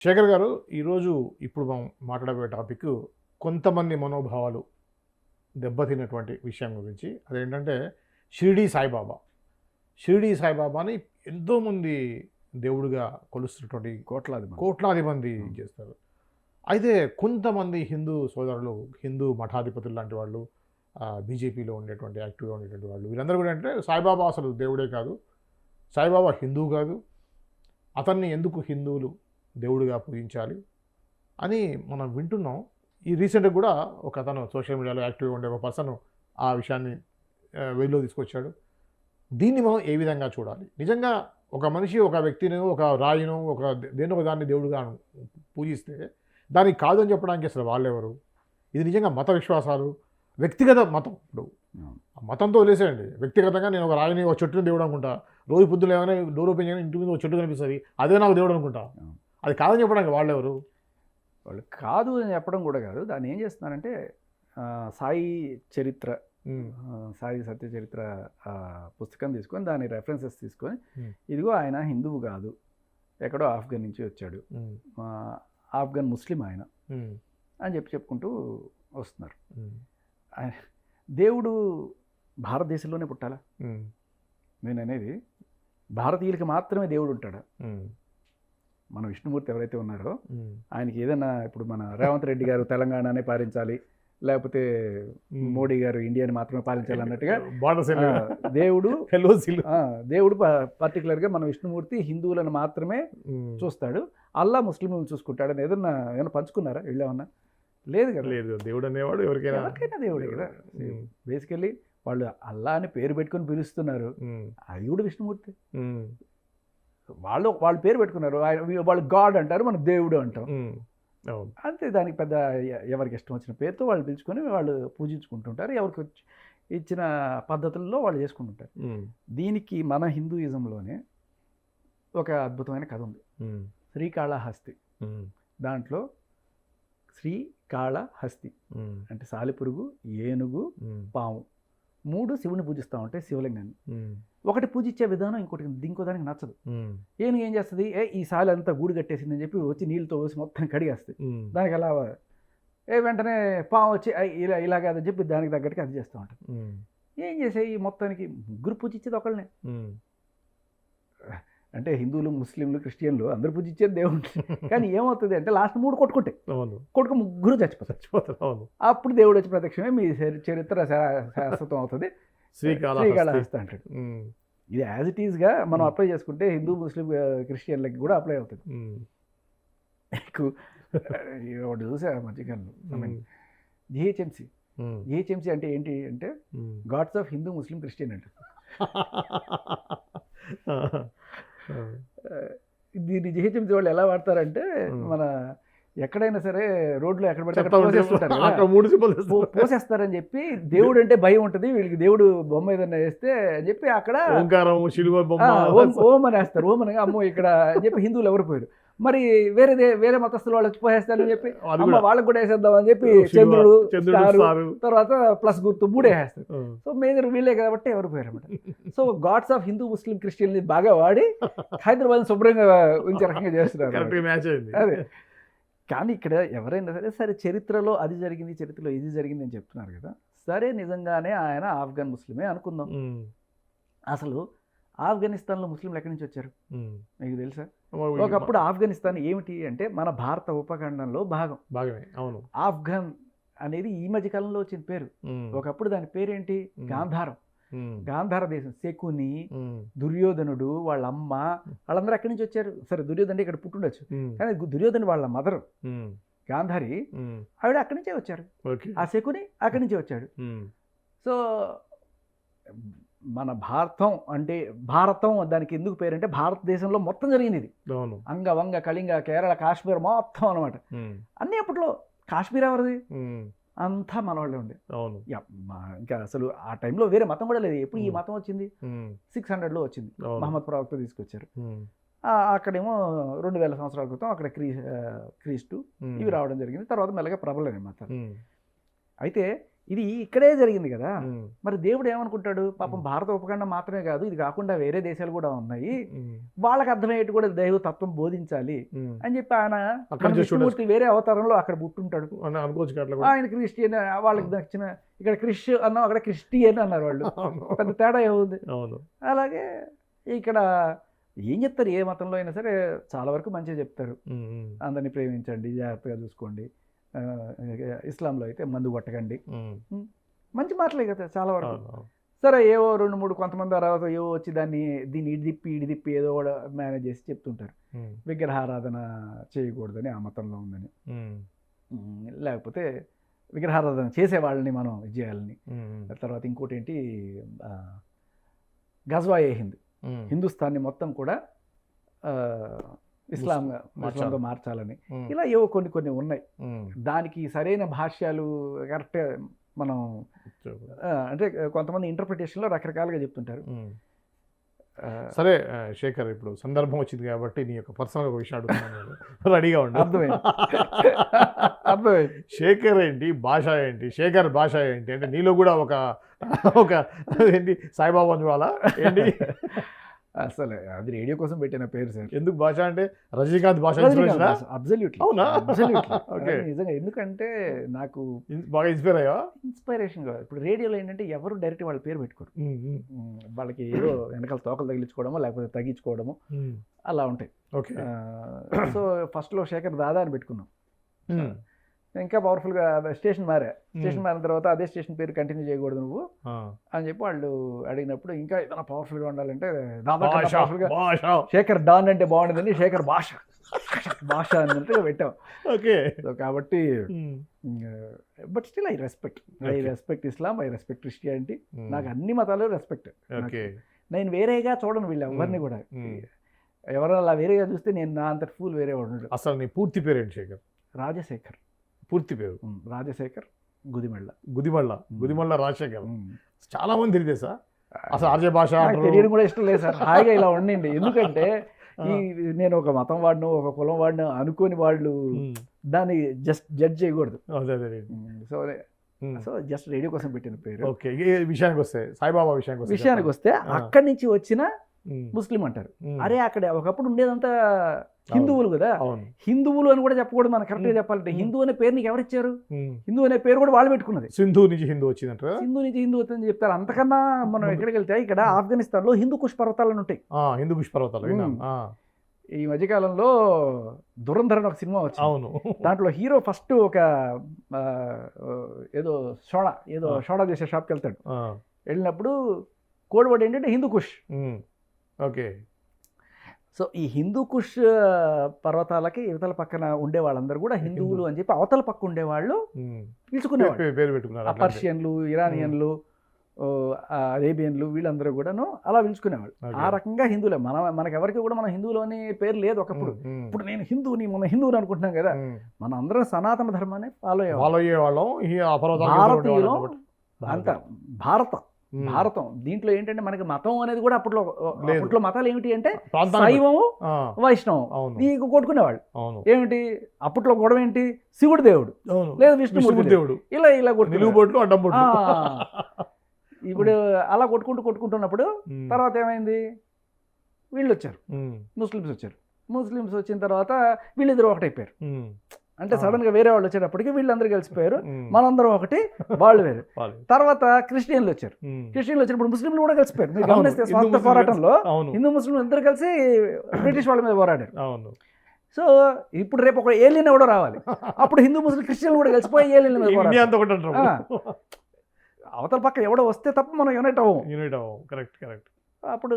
శేఖర్ గారు, ఈరోజు ఇప్పుడు మనం మాట్లాడబోయే టాపిక్ కొంతమంది మనోభావాలు దెబ్బతిన్నటువంటి విషయం గురించి. అదేంటంటే షిరిడీ సాయిబాబా. షిరిడీ సాయిబాబాని ఎంతోమంది దేవుడిగా కొలుస్తున్నటువంటి కోట్లాది మంది. కోట్లాది మంది చేస్తారు. అయితే కొంతమంది హిందూ సోదరులు, హిందూ మఠాధిపతులు లాంటి వాళ్ళు, బీజేపీలో ఉండేటువంటి యాక్టివ్గా ఉండేటువంటి వాళ్ళు, వీళ్ళందరూ కూడా అంటే సాయిబాబా అసలు దేవుడే కాదు, సాయిబాబా హిందువు కాదు, అతన్ని ఎందుకు హిందువులు దేవుడిగా పూజించాలి అని మనం వింటున్నాం. ఈ రీసెంట్గా కూడా ఒక అతను సోషల్ మీడియాలో యాక్టివ్గా ఉండే ఒక పర్సన్ ఆ విషయాన్ని వెలుగులో తీసుకొచ్చాడు. దీన్ని మనం ఏ విధంగా చూడాలి? నిజంగా ఒక మనిషి ఒక వ్యక్తిని, ఒక రాయిను, ఒక దేని ఒక దాన్ని దేవుడిగా పూజిస్తే దానికి కాదు అని చెప్పడానికి అసలు వాళ్ళెవరు? ఇది నిజంగా మత విశ్వాసాలు, వ్యక్తిగత మతం. ఇప్పుడు మతంతో వదిలేసేయండి, వ్యక్తిగతంగా నేను ఒక రాయిని, ఒక చెట్టుని దేవుడు అనుకుంటా. రోజు పొద్దున ఏమైనా డోర్ ఓపెన్ చేయగానే ఇంటి మీద ఒక చెట్టు కనిపిస్తుంది, అదే నాకు దేవుడు అనుకుంటా. అది కాదని చెప్పడానికి వాళ్ళెవరు? వాళ్ళు కాదు అని చెప్పడం కూడా కాదు. దాన్ని ఏం చేస్తున్నారంటే సాయి చరిత్ర, సాయి సత్య చరిత్ర పుస్తకం తీసుకొని దాని రెఫరెన్సెస్ తీసుకొని ఇదిగో ఆయన హిందువు కాదు, ఎక్కడో ఆఫ్ఘన్ నుంచి వచ్చాడు, ఆఫ్ఘన్ ముస్లిం ఆయన అని చెప్పుకుంటూ వస్తున్నారు. దేవుడు భారతదేశంలోనే పుట్టాలా? నేను అనేది భారతీయులకి మాత్రమే దేవుడు ఉంటాడా? మన విష్ణుమూర్తి ఎవరైతే ఉన్నారో ఆయనకి ఏదైనా, ఇప్పుడు మన రేవంత్ రెడ్డి గారు తెలంగాణనే పాలించాలి, లేకపోతే మోడీ గారు ఇండియాని మాత్రమే పాలించాలి అన్నట్టుగా దేవుడు పర్టికులర్గా మన విష్ణుమూర్తి హిందువులను మాత్రమే చూస్తాడు, అల్లా ముస్లింలను చూసుకుంటాడు అని ఏదైనా పంచుకున్నారా? వీళ్ళేమన్నా లేదు కదా. లేదు, దేవుడు అనేవాడు ఎవరికైనా దేవుడే కదా. బేసికల్లీ వాళ్ళు అల్లా అని పేరు పెట్టుకొని పిలుస్తున్నారు, అది కూడా విష్ణుమూర్తి. వాళ్ళు పేరు పెట్టుకున్నారు, వాళ్ళు గాడ్ అంటారు, మన దేవుడు అంటాం అంతే. దానికి పెద్ద ఎవరికి ఇష్టం వచ్చిన పేరుతో వాళ్ళు పిలుచుకొని వాళ్ళు పూజించుకుంటుంటారు, ఎవరికి ఇచ్చిన పద్ధతుల్లో వాళ్ళు చేసుకుంటుంటారు. దీనికి మన హిందూయిజంలోనే ఒక అద్భుతమైన కథ ఉంది, శ్రీకాళహస్తి. దాంట్లో శ్రీకాళహస్తి అంటే సాలిపురుగు, ఏనుగు, పాము మూడు శివుని పూజిస్తూ ఉంటాయి, శివలింగాన్ని. ఒకటి పూజించే విధానం ఇంకో దానికి నచ్చదు. ఏనుగు ఏం చేస్తుంది, ఈ సాలి అంతా గూడు కట్టేసిందని చెప్పి వచ్చి నీళ్ళతో పోసి మొత్తం కడిగేస్తుంది. దానికి అలా వెంటనే పాము వచ్చి ఇలా కాదని చెప్పి దానికి తగ్గట్టుగా అది చేస్తూ ఉంటుంది. ఏం చేసే ఈ మొత్తానికి ముగ్గురు పూజించేది ఒకళ్ళనే. అంటే హిందువులు, ముస్లింలు, క్రిస్టియన్లు అందరూ పూజించేది దేవుడు. కానీ ఏమవుతుంది అంటే లాస్ట్ మూడు కొట్టుకుంటాయి, ముగ్గురు చచ్చిపోతారు. అప్పుడు దేవుడు వచ్చి ప్రత్యక్షమే మీ చరిత్ర శాశ్వతం అవుతుంది, శ్రీకాళహస్తి అంటాడు. ఇది యాజ్ ఇట్ ఈస్గా మనం అప్లై చేసుకుంటే హిందూ, ముస్లిం, క్రిస్టియన్లకి కూడా అప్లై అవుతుంది. ఒకటి చూసా మధ్యకాలంలో, జిహెచ్ఎంసీ అంటే ఏంటి అంటే God's of Hindu, Muslim, Christian అంటే. దీన్ని జిహెచ్ఎంసీ వాళ్ళు ఎలా వాడతారంటే, మన ఎక్కడైనా సరే రోడ్లో ఎక్కడ పడితే పోసేస్తారని చెప్పి, దేవుడు అంటే భయం ఉంటుంది వీళ్ళకి, దేవుడు బొమ్మ ఏదన్నా వేస్తే అని చెప్పి అక్కడ ఓం అని వేస్తారు. ఓం అని అమ్మో ఇక్కడ అని చెప్పి హిందువులు ఎవరు పోయారు. మరి వేరే మతస్థులు వాళ్ళు వచ్చి పోసేస్తారని చెప్పి వాళ్ళకి కూడా వేసేద్దాం అని చెప్పి చంద్రుడు, తర్వాత ప్లస్ గుర్తు మూడే వేస్తారు. సో మేజర్ వీళ్ళే కాబట్టి ఎవరు పోయారు అనమాట. So God's of Hindu, Muslim, Christian బాగా వాడి హైదరాబాద్ శుభ్రంగా ఉంచే రకంగా చేస్తున్నారు. అదే. కానీ ఇక్కడ ఎవరైనా సరే చరిత్రలో అది జరిగింది, చరిత్రలో ఇది జరిగింది అని చెప్తున్నారు కదా. సరే, నిజంగానే ఆయన ఆఫ్ఘన్ ముస్లిమే అనుకుందాం. అసలు ఆఫ్ఘనిస్తాన్లో ముస్లింలు ఎక్కడి నుంచి వచ్చారు మీకు తెలుసా? ఒకప్పుడు ఆఫ్ఘనిస్తాన్ ఏమిటి అంటే మన భారత ఉపఖండంలో భాగమే. అవును. ఆఫ్ఘన్ అనేది ఈ మధ్య కాలంలో వచ్చిన పేరు. ఒకప్పుడు దాని పేరేంటి? గాంధారం. గాంధార దేశం. శకుని, దుర్యోధనుడు, వాళ్ళ అమ్మ, వాళ్ళందరూ ఎక్కడి నుంచి వచ్చారు? సరే, దుర్యోధనుడు ఇక్కడ పుట్టుండొచ్చు, కానీ దుర్యోధను వాళ్ళ మదర్ గాంధారి, ఆవిడ అక్కడి నుంచే వచ్చారు. ఆ శకుని అక్కడి నుంచే వచ్చాడు. సో మన భారతం దానికి ఎందుకు పేరంటే భారతదేశంలో మొత్తం జరిగింది ఇది. అంగ, వంగ, కళింగ, కేరళ, కాశ్మీర్ మొత్తం అనమాట. అన్ని అప్పట్లో కాశ్మీర్ ఎవరిది? అంతా మన వాళ్ళే ఉండే. ఇంకా అసలు ఆ టైంలో వేరే మతం కూడా లేదు. ఎప్పుడు ఈ మతం వచ్చింది? 600లో వచ్చింది, మహమ్మద్ ప్రవక్త తీసుకొచ్చారు. అక్కడేమో 2000 సంవత్సరాల క్రితం అక్కడ క్రీస్తు ఇవి రావడం జరిగింది. తర్వాత మెల్లగా ప్రబలనే మతం. అయితే ఇది ఇక్కడే జరిగింది కదా. ఉమ్, మరి దేవుడు ఏమనుకుంటాడు, పాపం భారత ఉపఖండం మాత్రమే కాదు, ఇది కాకుండా వేరే దేశాలు కూడా ఉన్నాయి, ఉమ్, వాళ్ళకి అర్థమయ్యేట్టు కూడా దైవ తత్వం బోధించాలి ఉమ్. అని చెప్పి ఆయన అక్కడ మన నుంచి విష్ణుమూర్తి వేరే అవతారంలో అక్కడ పుట్టుంటాడు. అని అనుకోవచ్చు కదా అట్లా కూడా. ఆయన క్రిస్టియన్, వాళ్ళకి నచ్చిన ఇక్కడ క్రిష్ అన్నాం, అక్కడ క్రిస్టియన్ అన్నారు వాళ్ళు. అవును. పెద్ద తేడా ఏముంది. అవును. అలాగే ఇక్కడ ఏం చెప్తారు, ఏ మతంలో అయినా సరే చాలా వరకు మంచిగా చెప్తారు. ఉమ్, ఉమ్, అందరినీ ప్రేమించండి, జాగ్రత్తగా చూసుకోండి. ఆ, ఇస్లాంలో అయితే మందు కొట్టకండి, ఉమ్. మంచి మాటలే కదా చాలా వరకు. అవును, అవును. సరే ఏవో 2-3 కొంతమంది తర్వాత ఏవో వచ్చి దీన్ని ఇడి తిప్పి ఏదో కూడా మేనేజ్ చేసి చెప్తుంటారు. ఉమ్, విగ్రహారాధన చేయకూడదని ఆ మతంలో ఉందని, ఉమ్, లేకపోతే విగ్రహారాధన చేసే వాళ్ళని మనం ఇది చేయాలని. ఉమ్, తర్వాత ఇంకోటి ఏంటి, గజ్వాయే హింద్, ఉమ్, హిందుస్థాన్ని మొత్తం కూడా ఇస్లాంగా మార్చాలని. ఉమ్, ఇలా ఏవో కొన్ని ఉన్నాయి. ఉమ్. దానికి సరైన భాష్యాలు కరెక్ట్గా మనం అంటే కొంతమంది ఇంటర్ప్రిటేషన్లో రకరకాలుగా చెప్తుంటారు. ఉమ్. ఆ, సరే శేఖర్, ఇప్పుడు సందర్భం వచ్చింది కాబట్టి నీ యొక్క పర్సనల్ ఒక విషయం అడుగుతున్నాను నేను. రెడీగా ఉండు. అర్థమైంది. అర్థమైంది. శేఖర్ ఏంటి, భాష ఏంటి, శేఖర్ భాష ఏంటి అంటే నీలో కూడా ఒక ఒక ఏంటి సాయిబాబా చూడాలా ఏంటి? అసలు అది రేడియో కోసం పెట్టిన పేరు సార్. ఎందుకు భాష అంటే రజనీకాంత్ భాష అబ్సల్యూట్లీ. అవునా? ఓకే. నిజంగా ఎందుకంటే నాకు బాగా ఇన్స్పైర్ అయ్యా. ఇన్స్పైరేషన్ కాదు. ఇప్పుడు రేడియోలో ఏంటంటే ఎవరు డైరెక్ట్ వాళ్ళ పేరు పెట్టుకోరు. వాళ్ళకి ఏదో వెనకాల తోకలు తగిలించుకోవడమో లేకపోతే తగ్గించుకోవడమో అలా ఉంటాయి. ఓకే. సో ఫస్ట్లో శేఖర్ దాదా అని పెట్టుకున్నాం. ఇంకా పవర్ఫుల్గా స్టేషన్ మారిన తర్వాత అదే స్టేషన్ పేరు కంటిన్యూ చేయకూడదు నువ్వు అని చెప్పి వాళ్ళు అడిగినప్పుడు, ఇంకా ఏదైనా పవర్ఫుల్గా ఉండాలంటే పవర్ఫుల్గా శేఖర్ డాన్ అంటే బాగుండదని శేఖర్ భాష అన్నట్టుగా పెట్టాం. ఓకే. సో కాబట్టి but still I respect Islam, I respect Christianity. నాకు అన్ని మతాలు రెస్పెక్ట్. నేను వేరేగా చూడను వీళ్ళు ఎవరిని కూడా. ఎవరు అలా వేరేగా చూస్తే నేను నా అంత ఫూల్ వేరే వాడు. అసలు నీ పూర్తి పేరు ఏంటి శేఖర్? రాజశేఖర్. పూర్తి పేరు రాజశేఖర్ గుదిమళ్ళ రాజశేఖర్. చాలా మంది తెలియదు సార్ అసలు ఆర్జే భాష తెలియడం కూడా ఇష్టం లేదు సార్. హాయిగా ఇలా ఉండండి. ఎందుకంటే నేను ఒక మతం వాడిను, ఒక కులం వాడిను అనుకోని వాళ్ళు దాన్ని జస్ట్ జడ్జ్ చేయకూడదు. సో జస్ట్ రేడియో కోసం పెట్టిన పేరు. ఓకే. విషయానికి వస్తే సాయిబాబా విషయానికి వస్తే అక్కడి నుంచి వచ్చిన ముస్లిం అంటారు. అరే అక్కడ ఒకప్పుడు ఉండేదంతా హిందువులు కదా. హిందువులు అని కూడా చెప్పకూడదు, మనం కరెక్ట్గా చెప్పాలంటే. హిందూ అనే పేరు నీకు ఎవరు ఇచ్చారు? హిందూ అనే పేరు కూడా వాళ్ళు పెట్టుకున్నది. సింధు నుంచి హిందూ వచ్చిందంట. సింధు నుంచి హిందూ వచ్చిందని చెప్తారు. అంతకన్నా మనం ఎక్కడికి వెళ్తే ఇక్కడ ఆఫ్ఘనిస్తాన్ లో హిందూ కుష్ పర్వతాలు ఉంటాయి. హిందూ కుష్ పర్వతాలు. ఈ మధ్యకాలంలో దురంధర్ ఒక సినిమా వచ్చింది. అవును. దాంట్లో హీరో ఫస్ట్ ఒక ఏదో సోడా చేసే షాప్కి వెళ్తాడు. వెళ్ళినప్పుడు కోడ్ వర్డ్ ఏంటంటే హిందూ కుష్. ఓకే. సో ఈ హిందూ కుష్ పర్వతాలకి ఇవతల పక్కన ఉండే వాళ్ళందరూ కూడా హిందువులు అని చెప్పి అవతల పక్క ఉండేవాళ్ళు పిలుచుకునేవాళ్ళు. పర్షియన్లు, ఇరానియన్లు, అరేబియన్లు వీళ్ళందరూ కూడాను అలా పిలుచుకునేవాళ్ళు. ఆ రకంగా హిందువులే. మనకి ఎవరికి కూడా మన హిందువులు అనే పేరు లేదు ఒకప్పుడు. ఇప్పుడు నేను హిందువుని, మన హిందువుని అనుకుంటున్నాం కదా. మన అందరం సనాతన ధర్మాన్ని ఫాలో అయ్యేవాళ్ళం. భారతీయులు అంత భారతం. దీంట్లో ఏంటంటే మనకి మతం అనేది కూడా అప్పట్లో మతాలు ఏమిటి అంటే శైవము, వైష్ణవం నీకు కొట్టుకునేవాళ్ళు. ఏమిటి అప్పట్లో గొడవ ఏంటి? శివుడు దేవుడు లేదా విష్ణుమూర్తి దేవుడు, ఇలా కొట్టుకునేవాళ్ళు. ఇప్పుడు అలా కొట్టుకుంటున్నప్పుడు తర్వాత ఏమైంది? వీళ్ళు వచ్చారు, ముస్లిమ్స్ వచ్చిన తర్వాత వీళ్ళిద్దరు ఒకటైపోయారు. అంటే సడన్ గా వేరే వాళ్ళు వచ్చేటప్పటికి వీళ్ళందరూ కలిసిపోయారు. మనందరం ఒకటి, వాళ్ళు వేరు. తర్వాత క్రిస్టియన్లు వచ్చినప్పుడు ముస్లింలు కూడా కలిసిపోయారు. మీరు గమనిస్తే స్వాతంత్ర పోరాటంలో హిందూ ముస్లింలు ఇద్దరు కలిసి బ్రిటిష్ వాళ్ళ మీద పోరాడారు. సో ఇప్పుడు రేపు ఒక ఏలియన్ ఎవడో రావాలి, అప్పుడు హిందూ ముస్లిం క్రిస్టియన్లు కూడా కలిసిపోయి ఏలియన్ మీద పోరాడారు. అవతల పక్క ఎవడో వస్తే తప్ప మనం యునైట్ అవ్వం. అప్పుడు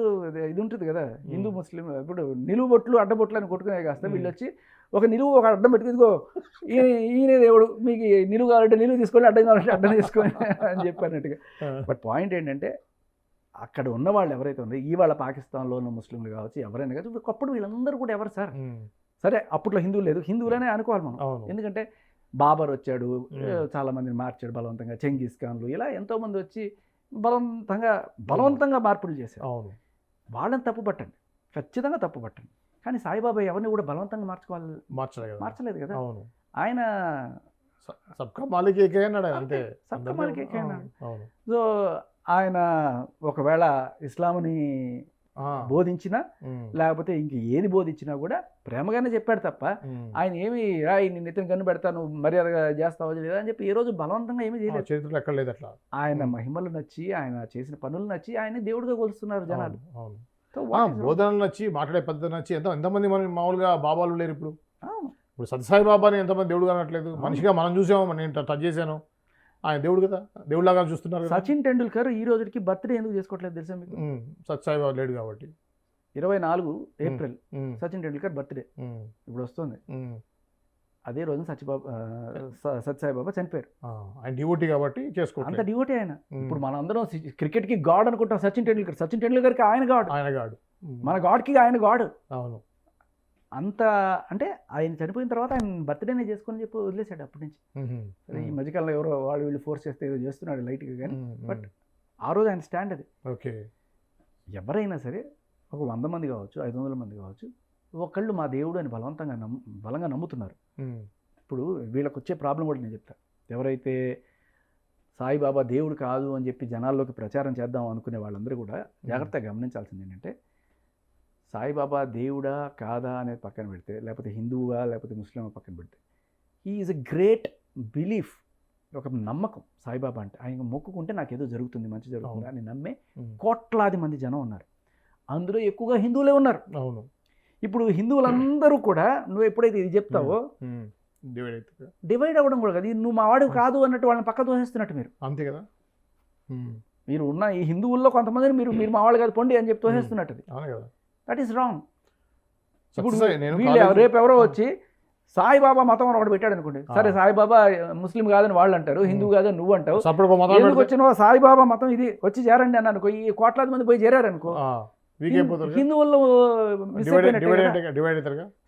ఇది ఉంటుంది కదా, హిందూ ముస్లిం ఇప్పుడు నిలువు బొట్లు అడ్డబొట్లు అని కొట్టుకునే కాస్త వీళ్ళు వచ్చి ఒక నిలువు ఒక అడ్డం పెట్టుకో, ఈయనే దేవుడు, మీకు నిలువు కావాలంటే నిలువు తీసుకోండి, అడ్డం కావాలంటే అడ్డం తీసుకోండి అని చెప్పినట్టుగా. బట్ పాయింట్ ఏంటంటే అక్కడ ఉన్న వాళ్ళు ఎవరైతే ఉన్నారో, ఇవాళ పాకిస్తాన్లో ఉన్న ముస్లింలు కావచ్చు, ఎవరైనా కావచ్చు, ఒకప్పుడు వీళ్ళందరూ కూడా ఎవరు సార్? సరే అప్పట్లో హిందువులు లేదు, హిందువులనే అనుకోవాలి మనం. ఎందుకంటే బాబర్ వచ్చాడు, చాలా మందిని మార్చాడు బలవంతంగా, చెంగీస్ ఖాన్లు, ఇలా ఎంతోమంది వచ్చి బలవంతంగా మార్పులు చేశారు. వాళ్ళని తప్పు పట్టండి, ఖచ్చితంగా తప్పు పట్టండి. కానీ సాయిబాబా ఎవరిని కూడా బలవంతంగా మార్చలేదు కదా. ఆయన సబ్కా మాలిక్ ఏకే అన్నాడు ఆయన, అంతే. సబ్కా మాలిక్ ఏకే అన్నాడు. అవును. సో ఆయన ఒకవేళ ఇస్లాంని బోధించినా లేకపోతే ఇంక ఏది బోధించినా కూడా ప్రేమగానే చెప్పాడు తప్ప ఆయన ఏమి నిన్ను ఎత్తున కన్ను పెడతాను మర్యాదగా చేస్తావా లేదా అని చెప్పి ఏ రోజు బలవంతంగా ఏమీ చేయలేదు. చరిత్రలో ఎక్కడ లేదు అట్లా. ఆయన మహిమలు నచ్చి ఆయన చేసిన పనులు నచ్చి ఆయన దేవుడిగా కొలుస్తున్నారు జనాలు. బోధనలు నచ్చి మాట్లాడే పద్ధతి నచ్చి ఎంతమంది మనం మామూలుగా బాబాలు లేరు ఇప్పుడు. ఇప్పుడు సత్యసాయి బాబాని ఎంతమంది దేవుడుగా అనట్లేదు, మనిషిగా మనం చూసాము, నేను టచ్ చేశాను, ఆయన దేవుడు కదా, దేవుడిలాగా చూస్తున్నారు. సచిన్ టెండూల్కర్ ఈ రోజుకి బర్త్డే ఎందుకు చేసుకోవట్లేదు తెలుసా మీకు? సత్యసాయి బాబా లేడు కాబట్టి. 24 ఏప్రిల్ సచిన్ టెండూల్కర్ బర్త్డే ఇప్పుడు వస్తుంది. అదే రోజు సత్యసాయి బాబా చనిపోయారు. ఆయన డివోటీ కాబట్టి చేసుకో, అంత డివోటీ ఆయన. ఇప్పుడు మనందరం క్రికెట్కి గాడ్ అనుకుంటాం సచిన్ టెండూల్కర్కి ఆయన గాడ్, మన గాడ్కి ఆయన గాడ్. అవును. అంత అంటే ఆయన చనిపోయిన తర్వాత ఆయన బర్త్డేనే చేసుకొని చెప్పి వదిలేశాడు అప్పటి నుంచి. ఈ మధ్యకాలంలో ఎవరో వాళ్ళు వీళ్ళు ఫోర్స్ చేస్తే ఏదో చేస్తున్నాడు లైట్గా, కానీ బట్ ఆ రోజు ఆయన స్టాండ్ అది. ఓకే. ఎవరైనా సరే ఒక 100 మంది కావచ్చు, 500 మంది కావచ్చు, ఒకళ్ళు మా దేవుడు అని బలంగా నమ్ముతున్నారు. ఇప్పుడు వీళ్ళకి వచ్చే ప్రాబ్లం కూడా నేను చెప్తాను. ఎవరైతే సాయిబాబా దేవుడు కాదు అని చెప్పి జనాల్లోకి ప్రచారం చేద్దాం అనుకునే వాళ్ళందరూ కూడా జాగ్రత్తగా గమనించాల్సింది ఏంటంటే, సాయిబాబా దేవుడా కాదా అనేది పక్కన పెడితే, లేకపోతే హిందువుగా లేకపోతే ముస్లిం పక్కన పెడితే, he is a great belief, ఒక నమ్మకం. సాయిబాబా అంటే ఆయన మొక్కుకుంటే నాకు ఏదో జరుగుతుంది, మంచి జరుగుతుంది అని నమ్మే కోట్లాది మంది జనం ఉన్నారు. అందులో ఎక్కువగా హిందువులే ఉన్నారు. అవును. ఇప్పుడు హిందువులందరూ కూడా నువ్వు ఎప్పుడైతే ఇది చెప్తావో డివైడ్ అవ్వడం కూడా కదా, నువ్వు మా వాడు కాదు అన్నట్టు వాళ్ళని పక్క తోసేస్తున్నట్టు మీరు. అంతే కదా. మీరు ఉన్న ఈ హిందువుల్లో కొంతమందిని మీరు మా వాళ్ళు కాదు పొండి అని చెప్పి తోసేస్తున్నట్టు. That is wrong. ఇప్పుడు వీళ్ళు రేపు ఎవరో వచ్చి సాయిబాబా మతం ఒకటి పెట్టాడు అనుకోండి, సరే సాయిబాబా ముస్లిం కాదని వాళ్ళు అంటారు, హిందూ కాదని నువ్వు అంటావు, ఎందుకు వచ్చిన సాయిబాబా మతం ఇది వచ్చి చేరండి అని అనుకో, ఈ కోట్లాది మంది పోయి చేరారనుకో, హిందువుల్లో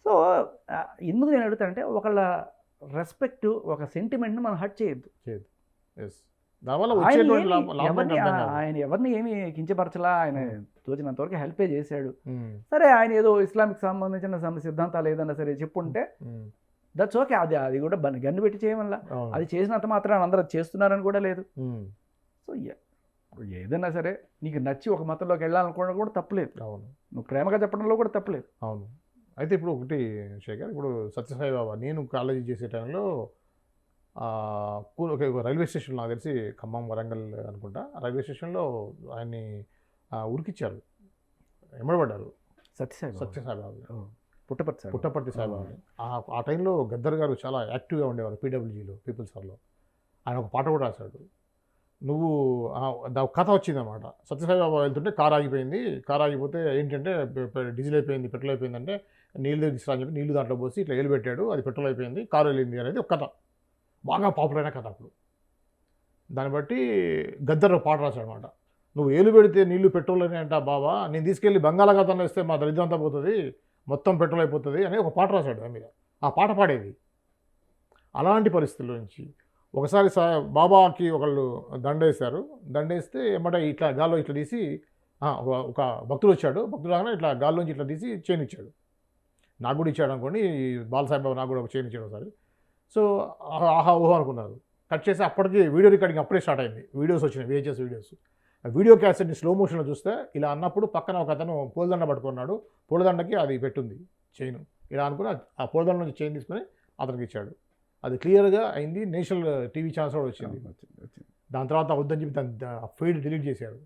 సో ఎందుకు నేను అడుగుతానంటే, ఒకళ్ళ రెస్పెక్ట్, ఒక సెంటిమెంట్ని మనం హర్ట్ చేయొద్దు. ఆయన ఎవరిని ఏమి కించపరచలా, ఆయన తోచినంత వరకు హెల్పే చేశాడు. సరే ఆయన ఏదో ఇస్లామిక్ సంబంధించిన సిద్ధాంతాలు ఏదన్నా సరే చెప్పుంటే దట్స్ ఓకే. అది కూడా గన్ను పెట్టి చేయమల్లా, అది చేసినంత మాత్రం అందరూ చేస్తున్నారని కూడా లేదు. సో ఏదైనా సరే నీకు నచ్చి ఒక మతంలోకి వెళ్ళాలనుకోవడం కూడా తప్పులేదు. అవును. నువ్వు ప్రేమగా చెప్పడంలో కూడా తప్పులేదు. అవును. అయితే ఇప్పుడు ఒకటి శేఖర్, ఇప్పుడు సత్యసాయి బాబా నేను కాలేజీ చేసే టైంలో రైల్వే స్టేషన్, నాకు తెలిసి ఖమ్మం వరంగల్ అనుకుంటా, రైల్వే స్టేషన్లో ఆయన్ని ఉరికిచ్చారు, ఎమ్మడబడ్డారు సత్యసాయి బాబు, పుట్టపర్తి సాయిబాబు. ఆ టైంలో గద్దర్ గారు చాలా యాక్టివ్గా ఉండేవారు పీడబ్ల్యూజీలో, పీపుల్స్ వార్లో. ఆయన ఒక పాట కూడా రాశాడు. నువ్వు కథ వచ్చిందన్నమాట. సత్యసాయి బాబా వెళ్తుంటే కారు ఆగిపోయింది, కారు ఆగిపోతే ఏంటంటే డీజిల్ అయిపోయింది, పెట్రోల్ అయిపోయిందంటే నీళ్ళు తీసుకురా అని చెప్పి నీళ్ళు దాంట్లో పోసి ఇట్లా ఏలు పెట్టాడు, అది పెట్రోల్ అయిపోయింది, కారు వెళ్ళింది అనేది ఒక కథ, బాగా పాపులర్ అయిన కథ అప్పుడు. దాన్ని బట్టి గద్దర్ పాట రాశాడు అనమాట. నువ్వు ఏలు పెడితే నీళ్లు పెట్రోల్ అని అంటా బాబా, నేను తీసుకెళ్ళి బంగాళాఖాతంలో ఇస్తే మా దరిద్రం అంతా పోతుంది, మొత్తం పెట్రోల్ అయిపోతుంది అని ఒక పాట రాశాడు. దాని మీద ఆ పాట పాడేది. అలాంటి పరిస్థితుల నుంచి ఒకసారి బాబాకి ఒకళ్ళు దండేస్తారు, దండేస్తే ఏమంటే ఇట్లా గాల్లో ఇట్లా తీసి ఒక భక్తుడు వచ్చాడు, భక్తుడు రాగానే ఇట్లా గాల్లోంచి ఇట్లా తీసి చైన్ ఇచ్చాడు. నాకు కూడా ఇచ్చాడు అనుకోండి, బాలసాయి బాబా నాకు కూడా ఒక చైన్ ఇచ్చాడు ఒకసారి. సో ఆహా ఊహో అనుకున్నారు. కట్ చేసి అప్పటికి వీడియో రికార్డింగ్ అప్పుడే స్టార్ట్ అయింది, వీడియోస్ వచ్చినాయి, VHS వీడియోస్. వీడియో క్యాసెట్ని స్లో మోషన్లో చూస్తే ఇలా అన్నప్పుడు పక్కన ఒక అతను పూలదండ పట్టుకున్నాడు, పూలదండకి అది పెట్టుంది చైన్, ఇలా అనుకుని ఆ పూలదండ నుంచి చైన్ తీసుకొని అతనికి ఇచ్చాడు. అది క్లియర్గా అయింది, నేషనల్ టీవీ ఛానల్స్ కూడా వచ్చింది. దాని తర్వాత వద్దని చెప్పి దాని ఫీడ్ డిలీట్ చేశారు.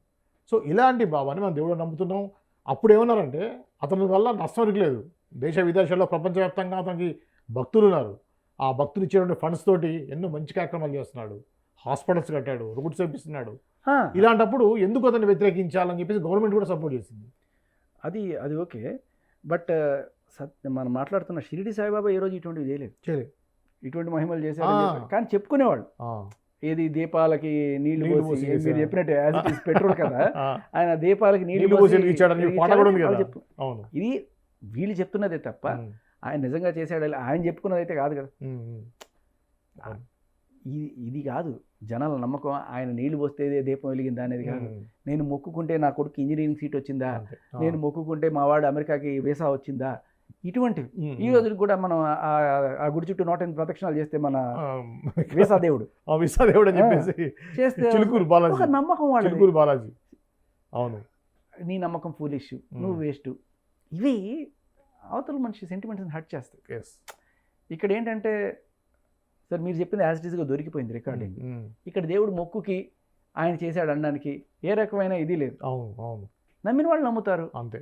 సో ఇలాంటి బాబాని మనం దేవుడు నమ్ముతున్నాం. అప్పుడు ఏమన్నారంటే అతని వల్ల నష్టం లేదు, దేశ విదేశాల్లో ప్రపంచవ్యాప్తంగా అతనికి భక్తులు ఉన్నారు, ఆ భక్తులు ఇచ్చేటువంటి ఫండ్స్ తోటి ఎన్నో మంచి కార్యక్రమాలు చేస్తున్నాడు, హాస్పిటల్స్ కట్టాడు, రూట్స్ వేపిస్తున్నాడు. ఇలాంటప్పుడు ఎందుకు అతన్ని వ్యతిరేకించాలని చెప్పేసి గవర్నమెంట్ కూడా సపోర్ట్ చేసింది. అది ఓకే. బట్ మనం మాట్లాడుతున్న షిరిడి సాయిబాబా ఏ రోజు ఇటువంటివి చేయలేదు, ఇటువంటి మహిమలు చేశారు కానీ చెప్పుకునేవాళ్ళు. ఏది దీపాలకి నీళ్లు పోసి, మీరు చెప్పినట్టు యాజ్ ఇట్ ఈస్ పెట్రోల్ కదా, ఆయన దీపాలకి నీళ్లు పోసి చెప్పు. ఇది వీళ్ళు చెప్తున్నదే తప్ప ఆయన నిజంగా చేశాడు ఆయన చెప్పుకున్నది అయితే కాదు కదా. ఇది కాదు జనాల నమ్మకం. ఆయన నీళ్లు పోస్తే దీపం వెలిగిందా అనేది కాదు. నేను మొక్కుకుంటే నా కొడుకు ఇంజనీరింగ్ సీట్ వచ్చిందా, నేను మొక్కుకుంటే మా వాడు అమెరికాకి వీసా వచ్చిందా, ఇటువంటివి ఈ రోజుకి కూడా మనం ఆ గుడి చుట్టూ 108 ప్రదక్షిణాలు చేస్తే మన వీసా దేవుడు విశ్వదేవుడు అని చెప్పేసి చేస్తే చిలుకూరు బాలాజీ ఒక నమ్మకం వాళ్ళది. చిలుకూరు బాలాజీ. అవును. నీ నమ్మకం ఫూలిష్, నువ్వు వేస్ట్, ఇవి అవతల మనిషి సెంటిమెంట్స్ని హర్ట్ చేస్తాయి. ఎస్. ఇక్కడ ఏంటంటే సార్ మీరు చెప్పింది యాజ్ ఇట్ ఈస్గా దొరికిపోయింది రికార్డింగ్. ఇక్కడ దేవుడు మొక్కుకి ఆయన చేశాడు అనడానికి ఏ రకమైన ఇది లేదు. అవును అవును. నమ్మిన వాళ్ళు నమ్ముతారు, అంతే.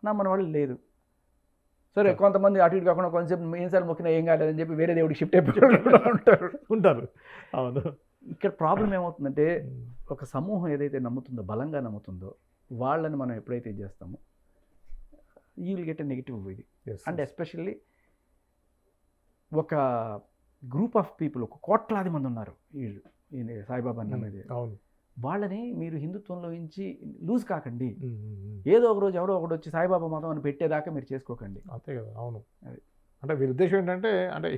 నమ్మని వాళ్ళు లేదు. సరే కొంతమంది అటు ఇటు కాకుండా కొంచెం ఎన్నిసార్లు మొక్కినా ఏం కాలేదని చెప్పి వేరే దేవుడికి షిఫ్ట్ అయిపోయి ఉంటారు. అవును. ఇక్కడ ప్రాబ్లం ఏమవుతుందంటే ఒక సమూహం ఏదైతే నమ్ముతుందో, బలంగా నమ్ముతుందో, వాళ్ళని మనం ఎప్పుడైతే ఇది చేస్తామో you will get a negative ఇది. అండ్ ఎస్పెషల్లీ ఒక గ్రూప్ ఆఫ్ పీపుల్, ఒక కోట్లాది మంది ఉన్నారు వీళ్ళు ఈ సాయిబాబా నమ్మేది. అవును. వాళ్ళని మీరు హిందుత్వంలో నుంచి లూజ్ కాకండి. ఏదో ఒక రోజు ఎవడో ఒకటి వచ్చి సాయిబాబా మతం అని పెట్టేదాకా మీరు చేసుకోకండి. అంతే కదా. అవును. అంటే వీరి ఉద్దేశం ఏంటంటే అంటే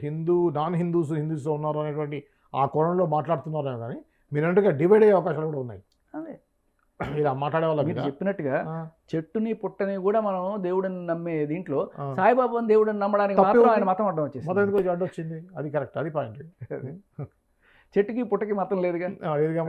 నాన్ హిందూస్ ఉన్నారు అనేటువంటి ఆ కోణంలో మాట్లాడుతున్నారు కానీ మీరంటే డివైడ్ అయ్యే అవకాశాలు కూడా ఉన్నాయి. అదే ఇలా మాట్లాడే వాళ్ళ మీరు చెప్పినట్టుగా చెట్టుని పుట్టని కూడా మనం దేవుడిని నమ్మే దీంట్లో సాయిబాబాని దేవుడిని నమ్మడానికి మాత్రం ఆయన మతం అడ్డం వచ్చేసి మతం ఎందుకు అడ్డు వచ్చింది? అది కరెక్ట్, అది పాయింట్. చెట్టుకి పుట్టకి మతం లేదుగా. లేదుగా.